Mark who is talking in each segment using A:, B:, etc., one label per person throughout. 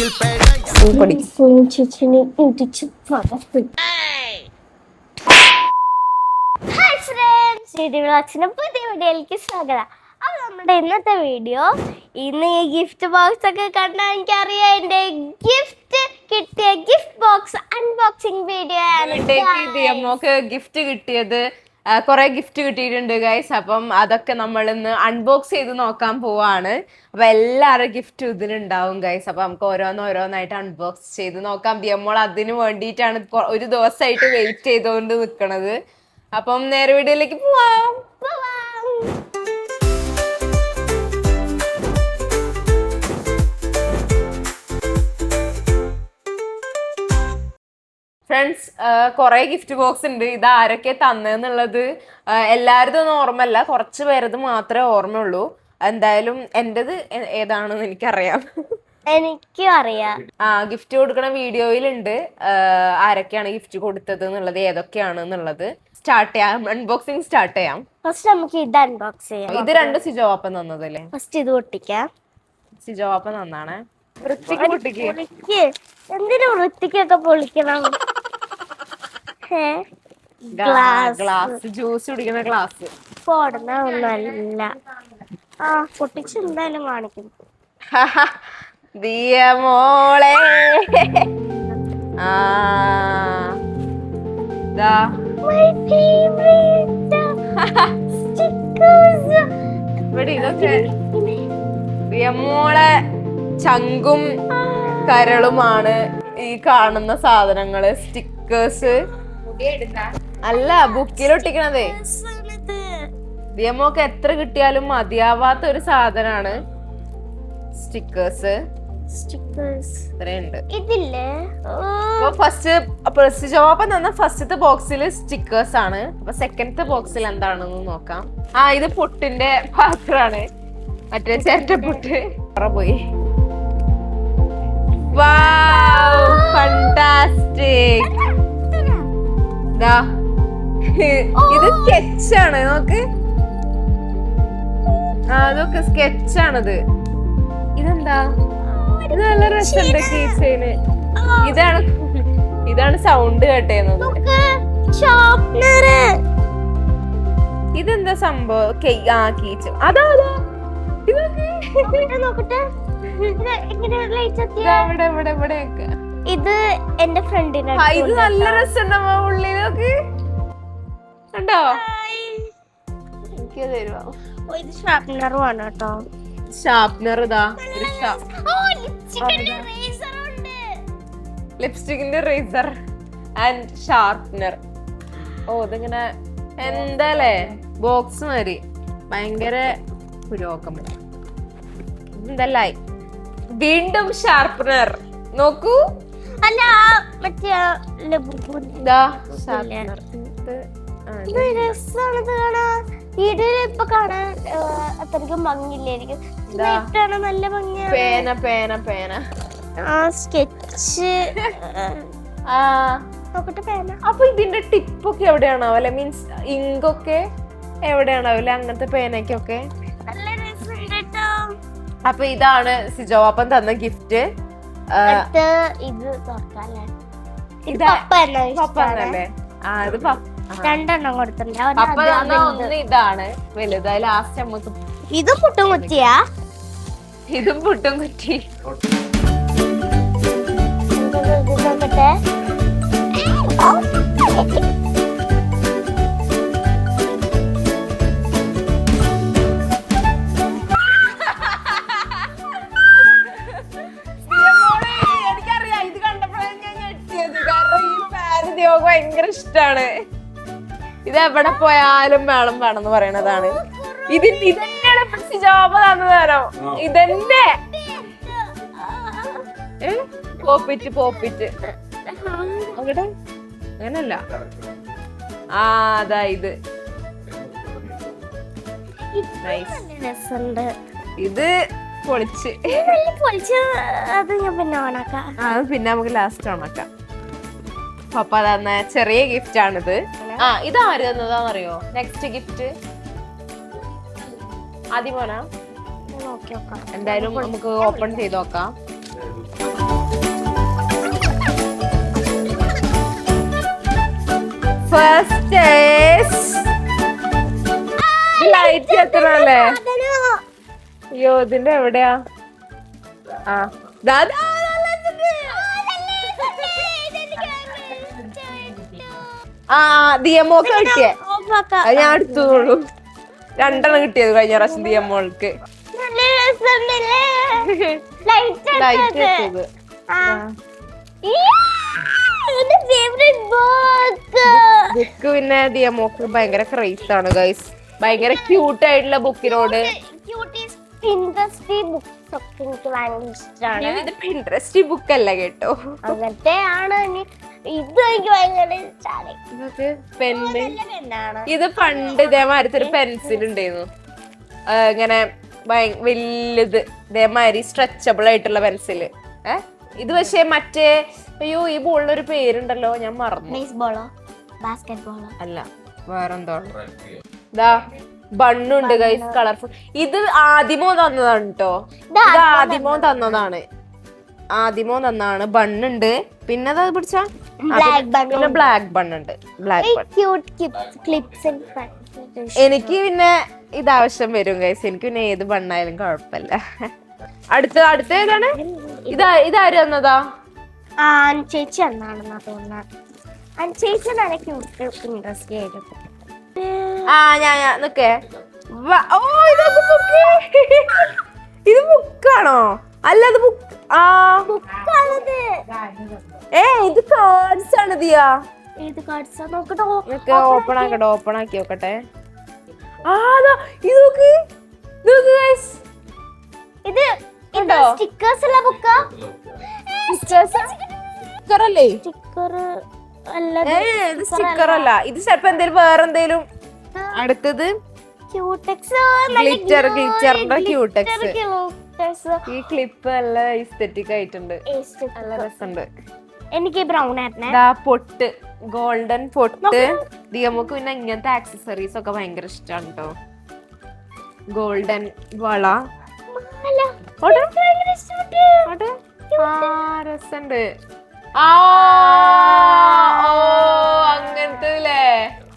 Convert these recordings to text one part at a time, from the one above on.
A: പുതിയ വീഡിയോയിലേക്ക് സ്വാഗതം. അപ്പൊ നമ്മുടെ ഇന്നത്തെ വീഡിയോ, ഇന്ന് ഈ ഗിഫ്റ്റ് ബോക്സ് ഒക്കെ കണ്ടാൽ എനിക്കറിയാം എന്റെ ഗിഫ്റ്റ് കിട്ടിയ ഗിഫ്റ്റ് ബോക്സ് അൺബോക്സിംഗ് വീഡിയോ ആണ്.
B: നമുക്ക് ഗിഫ്റ്റ് കിട്ടിയത് കുറെ ഗിഫ്റ്റ് കിട്ടിയിട്ടുണ്ട് ഗൈസ്. അപ്പം അതൊക്കെ നമ്മൾ ഇന്ന് അൺബോക്സ് ചെയ്ത് നോക്കാൻ പോവാണ്. അപ്പൊ എല്ലാവരും ഗിഫ്റ്റ് ഇതിനുണ്ടാവും ഗൈസ്. അപ്പൊ നമുക്ക് ഓരോന്നായിട്ട് അൺബോക്സ് ചെയ്ത് നോക്കാം. നമ്മൾ അതിന് വേണ്ടിയിട്ടാണ് ഒരു ദിവസമായിട്ട് വെയിറ്റ് ചെയ്തുകൊണ്ട് നിൽക്കണത്. അപ്പം നേരെ വീഡിയോയിലേക്ക് പോവാം. ഫ്രണ്ട്സ്, കുറെ ഗിഫ്റ്റ് ബോക്സ് ഉണ്ട്. ഇത് ആരൊക്കെ തന്നെന്നുള്ളത് എല്ലാവരും ഓർമ്മല്ല, കുറച്ച് പേരത് മാത്രമേ ഓർമ്മയുള്ളൂ. എന്തായാലും എന്റേത് ഏതാണെന്ന് എനിക്കറിയാം.
A: എനിക്കും അറിയാം.
B: ഗിഫ്റ്റ് കൊടുക്കണ വീഡിയോയിലുണ്ട് ആരൊക്കെയാണ് ഗിഫ്റ്റ് കൊടുത്തത് എന്നുള്ളത്, ഏതൊക്കെയാണ് എന്നുള്ളത്. സ്റ്റാർട്ട് ചെയ്യാം, അൺബോക്സിങ് സ്റ്റാർട്ട് ചെയ്യാം.
A: ഫസ്റ്റ് നമുക്ക് ഇത് അൺബോക്സ് ചെയ്യാം.
B: ഇത് രണ്ട് സിജോവാപ്പൻ തന്നതല്ലേ?
A: ഫസ്റ്റ് ഇത് പൊട്ടിക്കാം.
B: സിജോവാപ്പൻ തന്നാണ്. വൃത്തിക്ക് പൊട്ടിക്ക്.
A: എന്തിനാ വൃത്തിക്കൊക്കെ പൊളിക്കണം?
B: ഗ്ലാസ്, ജ്യൂസ് കുടിക്കുന്ന ഗ്ലാസ്.
A: പോടുന്ന ഒന്നല്ല. പൊട്ടിച്ച് എന്തായാലും കാണിക്കും.
B: ദിയ മോളെ, ഇവിടെ ഇതൊക്കെ ദിയമോളെ ചങ്കും കരളുമാണ് ഈ കാണുന്ന സാധനങ്ങള്. സ്റ്റിക്കേഴ്സ് അല്ല, ബുക്കിലൊട്ടിക്കണതേ. ദിയമോക്ക് എത്ര കിട്ടിയാലും മതിയാവാത്ത ഒരു സാധനാണ് സ്റ്റിക്കേഴ്സ്. ഇത്രയുണ്ട്. ഫസ്റ്റ് ജവാബ് തന്ന ഫസ്റ്റത്തെ ബോക്സിൽ സ്റ്റിക്കേഴ്സ് ആണ്. അപ്പൊ സെക്കൻഡത്തെ ബോക്സിൽ എന്താണെന്ന് നോക്കാം. ഇത് പൊട്ടിന്റെ പാത്രമാണ്, മറ്റേ ചിരട്ടപ്പൊട്ട്. പോയി. ഫാന്റാസ്റ്റിക്. ഇത് സ്കെച്ചാണ്. നോക്ക്, അതൊക്കെ സ്കെച്ചാണിത്. ഇതെന്താ? ഇത് നല്ല രസമുണ്ട് കീച്ചെയിന്. ഇതാണ് സൗണ്ട് കേട്ടേന്നത്. ഇതെന്താ സംഭവം? കീച്ച. അതാ
A: ഇത് എന്റെ ഫ്രണ്ടിന്.
B: ഇത് നല്ല രസമുണ്ടോ ഉള്ളിലൊക്കെ? കണ്ടോ? എനിക്ക് തരുമോ?
A: ഇത് ഷാർപ്നറും ആണ് കേട്ടോ.
B: ഷാർപ്നർ. ഇതാ ലിപ്സ്റ്റിക്കിന്റെ റേസർ ആൻഡ് ഷാർപ്നർ. ഇതിങ്ങനെ എന്താലേ ബോക്സ് മാതിരി. ഭയങ്കര പുരോഗമനം. എന്തല്ലായി? വീണ്ടും ഷാർപ്നർ. നോക്കൂ.
A: അല്ല, മറ്റേ
B: ഷാർപ്നർ.
A: വീഡിയോയിൽ ഇപ്പൊ കാണാൻ അത്രയ്ക്കും ഭംഗിയില്ലായിരിക്കും. നല്ല ഭംഗിയാണ്.
B: പേന പേന പേന.
A: സ്കെച്ച്. നോക്കട്ടെ പേന.
B: അപ്പൊ ഇതിന്റെ ടിപ്പൊക്കെ എവിടെയാണാവല്ലേ? മീൻസ് ഇങ്കൊക്കെ എവിടെയാണാവല്ലേ അങ്ങനത്തെ പേനക്കൊക്കെ? അപ്പൊ ഇതാണ് സിജോവാപ്പൻ തന്ന ഗിഫ്റ്റ്.
A: ഇത് തുറക്കാല്ലേ?
B: പപ്പന്നല്ലേ? ഇത്
A: രണ്ടെണ്ണം കൊടുത്തിട്ടുണ്ട്.
B: ഒന്ന് ഇതാണ് വലുത്. ലാസ്റ്റ് നമുക്ക്
A: ഇതും പുട്ടും കുറ്റിയാ.
B: ഇതും പുട്ടും കുറ്റി.
A: നോക്കട്ടെ.
B: എനിക്കറിയാം, ഇത് കണ്ടപ്പോഴാണ് ഞാൻ ഞെട്ടിയത്. കാരണം ഈ പാന് ദ്യോഗം ഭയങ്കര ഇഷ്ടാണ്. ഇത് എവിടെ പോയാലും വേണം വേണമെന്ന് പറയണതാണ്. ഇതന്നെയാണ് ജോബ് തന്നതാരോ. ഇതന്നെ പോപ്പിറ്റ് അവിടെ അങ്ങനല്ല. അതാ ഇത്. ഇത് പൊളിച്ച്
A: അത് ഞാൻ പിന്നെ ഓണാക്കാം.
B: പിന്നെ നമുക്ക് ലാസ്റ്റ് ഓണാക്കാം. പപ്പ തന്ന ചെറിയ ഗിഫ്റ്റ് ആണിത്. ഇത് ആര് തന്നതാന്നറിയോ? നെക്സ്റ്റ് ഗിഫ്റ്റ് ആദ്യം പോനാ. എന്തായാലും നമുക്ക് ഓപ്പൺ ചെയ്ത് നോക്കാം. ഫസ്റ്റ് ലൈറ്റ് എത്തണല്ലേ? അയ്യോ ഇതിന്റെ എവിടെയാ? ആ ദിയമോക്ക് കിട്ടിയേ, അത് ഞാൻ എടുത്തോളൂ. 2 കിട്ടിയത് കഴിഞ്ഞ പ്രാവശ്യം ദിയമോൾക്ക്. ലൈറ്റ് എത്തിയത് ബുക്ക് പിന്നെ ദിയമോക്ക് ഭയങ്കര ക്രൈസ് ആണ് ഗൈസ്. ഭയങ്കര ക്യൂട്ട് ആയിട്ടുള്ള ബുക്കിനോട്. ഇത് പിൻട്രസ്റ്റ് ബുക്ക് അല്ല കേട്ടോ,
A: അങ്ങനത്തെ ആണ്. ഇത് എനിക്ക് ഭയങ്കര
B: പെന്ന്. ഇത് പണ്ട് ഇതേമാതിരത്തെ ഒരു പെൻസിൽ ഉണ്ടായിരുന്നു, ഇങ്ങനെ വലുത് ഇതേമാതിരി സ്ട്രെച്ചബിൾ ആയിട്ടുള്ള പെൻസില്. ഇത് പക്ഷെ മറ്റേ അയ്യോ ഈ ബോളിനൊരു പേരുണ്ടല്ലോ, ഞാൻ മറന്നു.
A: ബേസ്ബോളോ ബാസ്കറ്റ്ബോളോ
B: അല്ല, വേറെന്തോ. ഇതാ ബണ്ണുണ്ട് ഗൈസ്, കളർഫുൾ. ഇത് ആദ്യമോ തന്നതാണ് കേട്ടോ, ഇത് ആദ്യമോ തന്നതാണ്. ആദ്യമോ തന്നാണ്. ബണ്ണുണ്ട്, പിന്നെ അത് പിടിച്ച പിന്നെ ബ്ലാക്ക് ബണ്ണുണ്ട്. ബ്ലാക്ക് ബൺ എനിക്ക് പിന്നെ ഇതാവശ്യം വരും ഗൈസ്. എനിക്ക് പിന്നെ ഏത് ബണ്ണായാലും കുഴപ്പമില്ല. അടുത്ത ഏതാണ്? ഇതാര് തന്നതാ?
A: ചേച്ചി എന്നാണെന്നാ തോന്നുന്നത്. ചേച്ചി നല്ല ക്യൂട്ട് ഇൻട്രസ്റ്റ് ആയിരുന്നു.
B: ഞാൻ നിക്കേ. ഓ ഇത് ബുക്കാണോ? അല്ല ഇത് ബുക്ക്. ഇത് കാർഡ്സ് ആണ് ദിയാ. ഓപ്പൺ ആക്കി നോക്കട്ടെ.
A: ഇത് സ്റ്റിക്കേഴ്സ് ഉള്ള ബുക്കാ?
B: സ്റ്റിക്കർ അല്ലേ?
A: സ്റ്റിക്കർ അല്ല,
B: ഇത് സ്റ്റിക്കർ അല്ല. ഇത് ചിലപ്പോ എന്തേലും വേറെ എന്തേലും. അടുത്തത് ഗ്ലിറ്ററിന്റെ ക്യൂടെക്സ്. ഈ ക്ലിപ്പ് നല്ല എസ്തെറ്റിക് ആയിട്ടുണ്ട്, നല്ല രസമുണ്ട്.
A: എനിക്ക് ബ്രൗൺ ആയിരുന്നു.
B: പൊട്ട്, ഗോൾഡൻ പൊട്ട്. നമുക്ക് പിന്നെ ഇങ്ങനത്തെ ആക്സസറീസ് ഒക്കെ ഭയങ്കര ഇഷ്ടമാണ് കേട്ടോ. ഗോൾഡൻ വള രസമുണ്ട്. അങ്ങനത്തെ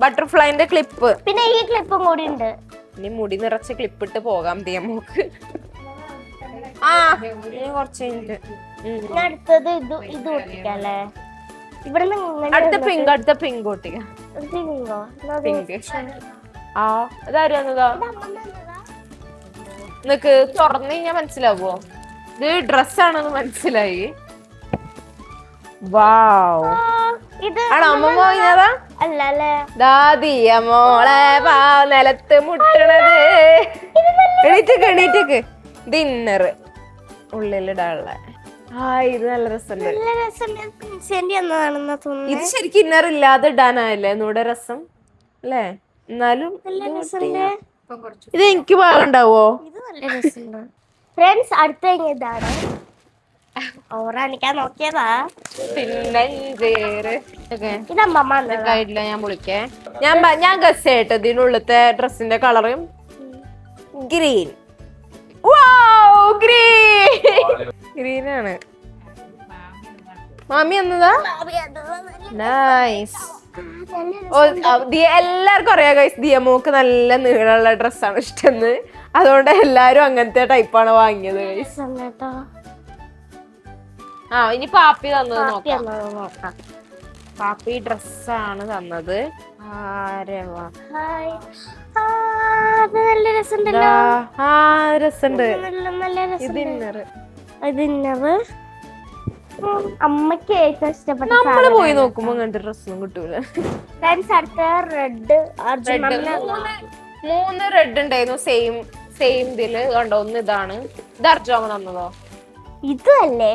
B: ബട്ടർഫ്ലൈന്റെ ക്ലിപ്പ്.
A: പിന്നെ ഈ ക്ലിപ്പും കൂടി ഉണ്ട്.
B: ഇനി മുടി നിറച്ച് ക്ലിപ്പ് ഇട്ട് പോകാം ദിയമോക്ക്. കുറച്ച്
A: അടുത്തത് ഇത് ഒട്ടിക്കല്ലേ? ഇവിടുന്ന്
B: അടുത്ത പിങ്ക് ഒട്ടിക്കാം. പിങ്ക്. അതാരും വന്നതാ? നിനക്ക് തുറന്നു കഴിഞ്ഞാ മനസ്സിലാവോ? ഇത് ഡ്രസ്സാണെന്ന് മനസ്സിലായി. വാവ്, ആണോ അമ്മ പോയിന്നതാ? ദിയമോളെ നിലത്ത് മുട്ടണത്. എണീറ്റക്ക്. ഇത് ഇന്നർ ഉള്ളിലിടാനുള്ള. ഇത് നല്ല രസമുണ്ട്. ഇത് ശരിക്കും ഇന്നർ ഇല്ലാതെ ഇടാനായല്ലേ ഒന്നുകൂടെ രസം അല്ലേ? എന്നാലും ഇത് എനിക്ക് പാടുണ്ടാവോ?
A: ഫ്രണ്ട്സ് അടുത്ത ഇതാണ്. ഓറാനിക്കാൻ നോക്കിയതാ.
B: ഇതമ്മയില്ല, ഞാൻ വിളിക്കേ. ഞാൻ ഗസ് ചെയ്യട്ടെ. ഇതിനുള്ളത്തെ ഡ്രസ്സിന്റെ കളറും ഗ്രീൻ. ഗ്രീൻ ആണ്. മാമി എന്നതാ? നൈസ്. എല്ലാവർക്കും അറിയാം ഗൈസ്, ദിയമോക്ക് നല്ല നീളമുള്ള ഡ്രസ്സാണ് ഇഷ്ടന്ന്. അതുകൊണ്ട് എല്ലാരും അങ്ങനത്തെ ടൈപ്പാണ് വാങ്ങിയത് ഗൈസ്. ഇനി പാപ്പി തന്നത് നോക്കാം. പാപ്പി ഡ്രസ്സാണ് തന്നത്. രസമുണ്ട്.
A: അമ്മക്ക് ഏറ്റവും ഇഷ്ടപ്പെട്ട
B: നമ്മള് പോയി നോക്കുമ്പോ അങ്ങനത്തെ ഡ്രസ്സൊന്നും കിട്ടൂല.
A: റെഡ്
B: 3 റെഡ് ഉണ്ടായിരുന്നു സെയിം ഇതില് കണ്ടോ. ഒന്ന് ഇതാണ്. ഇത് അർജുൻ തന്നതോ?
A: ഇതല്ലേ?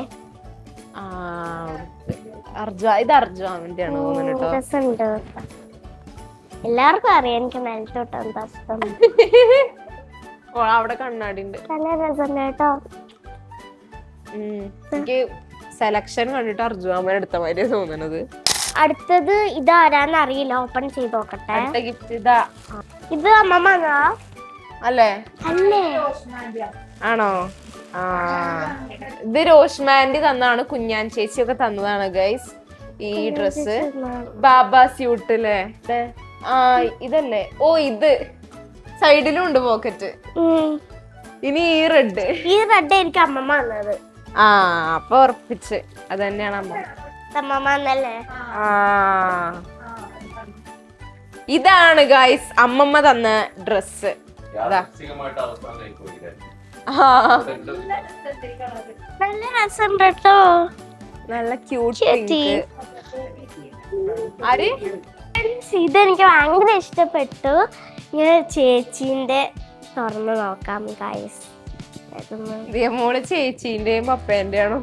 B: ഇത് അർജുന്റെ ആണ് തോന്നുന്നു.
A: എല്ലാവർക്കും അറിയാം എനിക്ക് നെൽത്തോട്ട് എന്താ ഇഷ്ടം.
B: അവിടെ കണ്ണാടി ഉണ്ട്.
A: നല്ല രസം കേട്ടോ.
B: എനിക്ക് സെലക്ഷൻ കണ്ടിട്ട് അർജുൻ എടുത്ത മാതിരി തോന്നുന്നത്.
A: അടുത്തത് ഇതാരാന്ന് അറിയില്ല, ഓപ്പൺ ചെയ്ത് നോക്കട്ടെ. ഇത് അമ്മമ്മ
B: അല്ലേ?
A: അല്ലേ?
B: ആണോ? ഇത് രോഷ്മാൻഡി തന്നാണ്. കുഞ്ഞാൻ ചേച്ചി ഒക്കെ തന്നതാണ് ഗൈസ്. ഈ ഡ്രസ് ബാബ സ്യൂട്ടില്ലേ ആ ഇതല്ലേ ഓ ഇത് സൈഡിലും ഉണ്ട് പോക്കറ്റ്. ഇനി ഈ റെഡ്
A: എനിക്ക് അമ്മമ്മ വന്നത്.
B: ആ അപ്പൊ ഉറപ്പിച്ച് അത് തന്നെയാണ്
A: അമ്മമ്മ എന്നല്ലേ.
B: ഇതാണ് ഗൈസ് അമ്മമ്മ തന്ന ഡ്രസ്.
A: നല്ല രസമുണ്ട് കേട്ടോ,
B: നല്ല ക്യൂട്ട്. ആര്
A: ഇതെനിക്ക് ഭയങ്കര ഇഷ്ടപ്പെട്ടു. ഇങ്ങനെ ചേച്ചീന്റെ തുറന്ന് നോക്കാം ഗൈസ്.
B: മോള് ചേച്ചീന്റെയും പപ്പേന്റെ ആണോ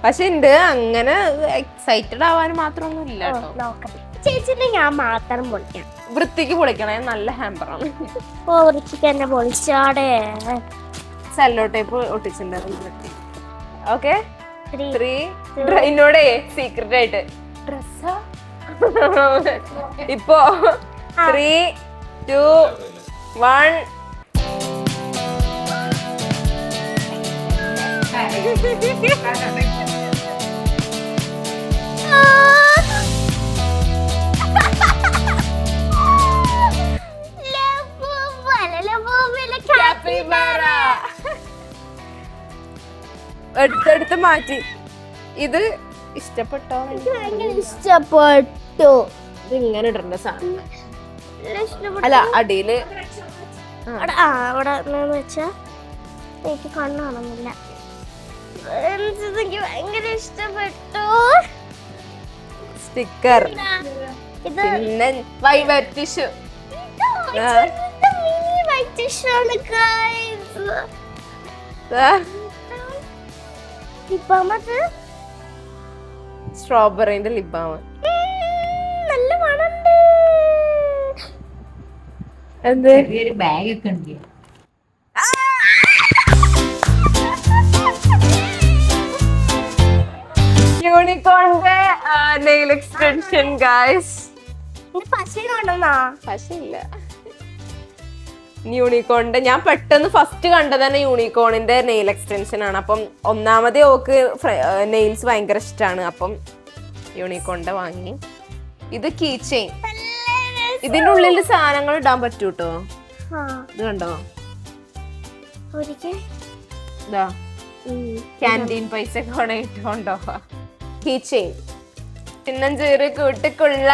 B: പക്ഷെ ഉണ്ട് അങ്ങനെ എക്സൈറ്റഡ് ആവാൻ മാത്രമൊന്നും ഇല്ല.
A: ചേച്ചിന്റെ ഞാൻ മാത്രം പൊളിക്കാം.
B: വൃത്തിക്ക് പൊളിക്കണേ, നല്ല ഹാമ്പറാണ്.
A: ഓ വൃത്തിക്ക് എന്നെ പൊളിച്ചാടെ.
B: സെല്ലോ ടേപ്പ് ഒട്ടിച്ചിട്ടുണ്ടായിരുന്നു. ഓക്കെ എന്നോടേ സീക്രട്ട് ആയിട്ട് ഡ്രസ്സാ ഇപ്പോ 3, 2, 1 എടുത്തെടുത്ത് മാറ്റി. ഇത് ഇഷ്ടപ്പെട്ടോ?
A: ഇഷ്ടപ്പെട്ടു.
B: ഇത് ഇങ്ങനെ ഇടേണ്ട സാധനം അല്ല അടിയില്
A: അവിടെ വെച്ചാ എനിക്ക് കണ്ണു കാണുന്നില്ല. എനിക്ക് ഭയങ്കര ഇഷ്ടപ്പെട്ടു.
B: സ്റ്റിക്കർ പിന്നെ വൈറ്റ് ടിഷ്യൂ. സ്ട്രോബെറിന്റെ ലിബാമ്
A: നല്ല മണമുണ്ട്.
B: എന്ത്
C: ബാഗ് ഒക്കെ ഉണ്ട്.
B: യൂണിക്കോണിന്റെ നെയിൽ എക്സ്റ്റൻഷൻ ഗൈസ്. പശയില്ല. യൂണിക്കോണിന്റെ ഞാൻ പെട്ടെന്ന് ഫസ്റ്റ് കണ്ടത് തന്നെ യൂണിക്കോണിന്റെ നെയിൽ എക്സ്റ്റൻഷൻ ആണ്. അപ്പം ഒന്നാമതേ ഓക്ക് നെയിൽസ് ഭയങ്കര ഇഷ്ടമാണ്. അപ്പം യൂണിക്കോണിന്റെ വാങ്ങി. ഇത് കീ ചെയിൻ. ഇതിന്റെ ഉള്ളിൽ സാധനങ്ങൾ ഇടാൻ പറ്റൂട്ടോ. ഇത് കണ്ടോ, ഇതാ ക്യാൻറ്റീൻ പൈസ ഒക്കെ ഇട്ടുകൊണ്ടോ. കീ ചെയിൻ ചിന്നഞ്ചേറ് കൂട്ടിക്കുള്ള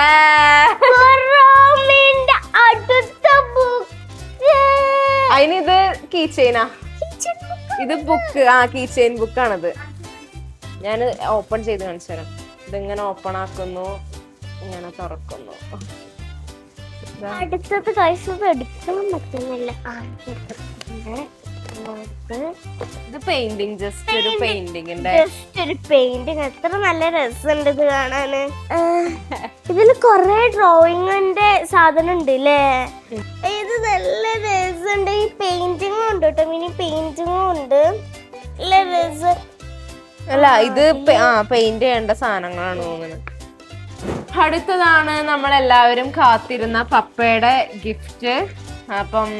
B: അതിനിത് കീ ചെയിനാ. ഇത് ബുക്ക്. Key chain ബുക്കാണത്. ഞാൻ ഓപ്പൺ ചെയ്ത് കാണിച്ചു തരാം. ഇതിങ്ങനെ ഓപ്പൺ ആക്കുന്നു, ഇങ്ങനെ തുറക്കുന്നു.
A: അടുത്തത് കഴിച്ചത് എടുക്കാൻ പറ്റുന്നില്ല.
B: ഇത് പെയിന്റിങ്, ജസ്റ്റ് ഒരു പെയിന്റിങ്ങിന്റെ
A: എത്ര നല്ല രസമുണ്ട് ഇത് കാണാന്. ഇതില് കൊറേ ഡ്രോയിങ്ങിന്റെ സാധനം ഉണ്ട് അല്ലേ. ഇത് നല്ല രസമുണ്ട്. ഈ പെയിന്റിങ്ങും ഉണ്ട് കേട്ടോ, മിനി പെയിന്റിങ്ങും ഉണ്ട്. നല്ല രസം.
B: അല്ല ഇത് പെയിന്റ് ചെയ്യേണ്ട സാധനങ്ങളാണ് തോന്നുന്നത്. അടുത്തതാണ് നമ്മളെല്ലാവരും കാത്തിരുന്ന പപ്പയുടെ ഗിഫ്റ്റ്. അപ്പം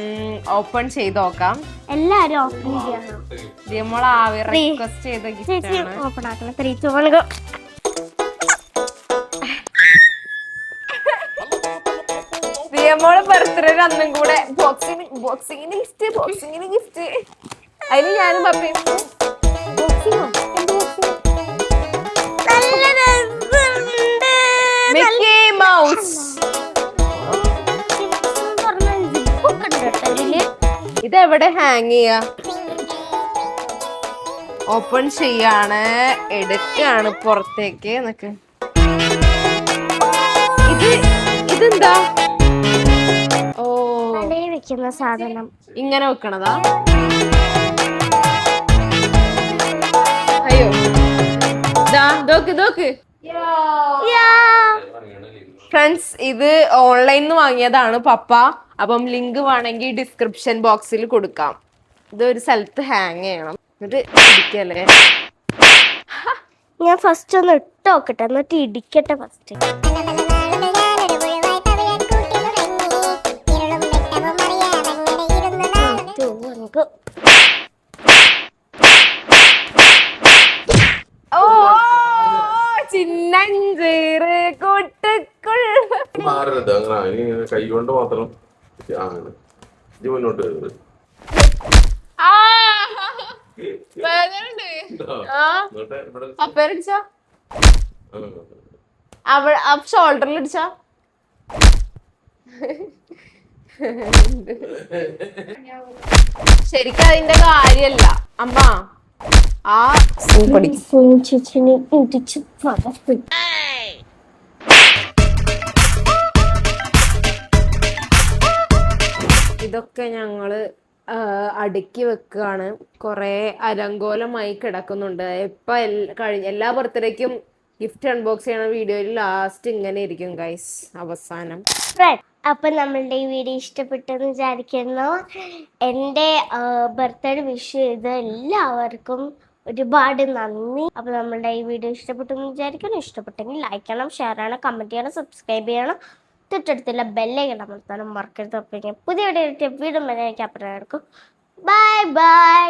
B: ഓപ്പൺ ചെയ്ത് നോക്കാം.
A: എല്ലാരും ഓപ്പൺ ചെയ്യണം.
B: റിക്വസ്റ്റ് ചെയ്ത ഗിഫ്റ്റ് ആണ്.
A: ഓപ്പൺ ആക്കണം. 3, 2, 1 go.
B: ദിയമോളെ ബർത്ത്ഡേ അന്നും കൂടെ ബോക്സിങ്ങിന് ഗിഫ്റ്റ്. അതിന് ഞാനും പപ്പയും മിക്കി മൗസ്. ഇതെവിടെ ഹാങ് ചെയ്യാ? ഓപ്പൺ ചെയ്യാണ്, എടുക്കാണ് പുറത്തേക്ക്. എന്നൊക്കെ ഇതെന്താ? ഓ
A: വെക്കുന്ന സാധനം
B: ഇങ്ങനെ വെക്കണതാ. അയ്യോ നോക്ക് ഫ്രണ്ട്സ്, ഇത് ഓൺലൈനിൽ വാങ്ങിയതാണ് പപ്പ. അപ്പം ലിങ്ക് വേണമെങ്കിൽ ഡിസ്ക്രിപ്ഷൻ ബോക്സിൽ കൊടുക്കാം. ഇത് ഒരു സ്ഥലത്ത് ഹാങ് ചെയ്യണം. എന്നിട്ട് ഇടിക്കല്ലേ.
A: ഞാൻ ഫസ്റ്റ് ഒന്ന് ഇട്ട് നോക്കട്ടെ, എന്നിട്ട് ഇടിക്കട്ടെ ഫസ്റ്റ്.
B: ഓ ചിന്ന ചിന്നഞ്ചേറ് കൂട്ടുക്കുള്ള
C: മാറരുത് അങ്ങനെ ഇനി കൈ കൊണ്ട് മാത്രം അങ്ങനെ ഇത് മുന്നോട്ട് വരുന്നത്
B: ആ വേദനയുണ്ട്. ആ
C: എന്നിട്ട് ഇവിടെ
B: അപ്പേരടിച്ചാ
C: ആ.
B: അവിടെ ഷോൾഡറിൽ അടിച്ചാ ശരിക്കും അതിന്റെ കാര്യല്ല അമ്മ ആ
A: ചേച്ചിനെ ഇടിച്ച് പറപ്പിക്കും.
B: ഇതൊക്കെ ഞങ്ങള് അടുക്കി വെക്കാണ്. കൊറേ അലങ്കോലമായി കിടക്കുന്നുണ്ട്. ഇപ്പൊ എല്ലാ ബർത്ത്ഡേക്കും ഗിഫ്റ്റ് അൺബോക്സ് ചെയ്യണ വീഡിയോയിൽ ലാസ്റ്റ് ഇങ്ങനെ ഇരിക്കും ഗൈസ് അവസാനം.
A: അപ്പൊ നമ്മളുടെ ഈ വീഡിയോ ഇഷ്ടപ്പെട്ടെന്ന് വിചാരിക്കുന്നു. എൻ്റെ ബർത്ത്ഡേ വിഷ് ചെയ്ത എല്ലാവർക്കും ഒരുപാട് നന്ദി. അപ്പൊ നമ്മളുടെ ഈ വീഡിയോ ഇഷ്ടപ്പെട്ടെന്ന് വിചാരിക്കുന്നു. ഇഷ്ടപ്പെട്ടെങ്കിൽ ലൈക്ക് ചെയ്യണം, ഷെയർ ചെയ്യണം, കമന്റ് ചെയ്യണം, സബ്സ്ക്രൈബ് ചെയ്യണം, തൊട്ടടുത്തുള്ള ബെല്ലൈക്കൺ അമർത്താനും മറക്കരുത്. അപ്പം പുതിയ വീഡിയോ അപ്പുറം എടുക്കും. Bye bye.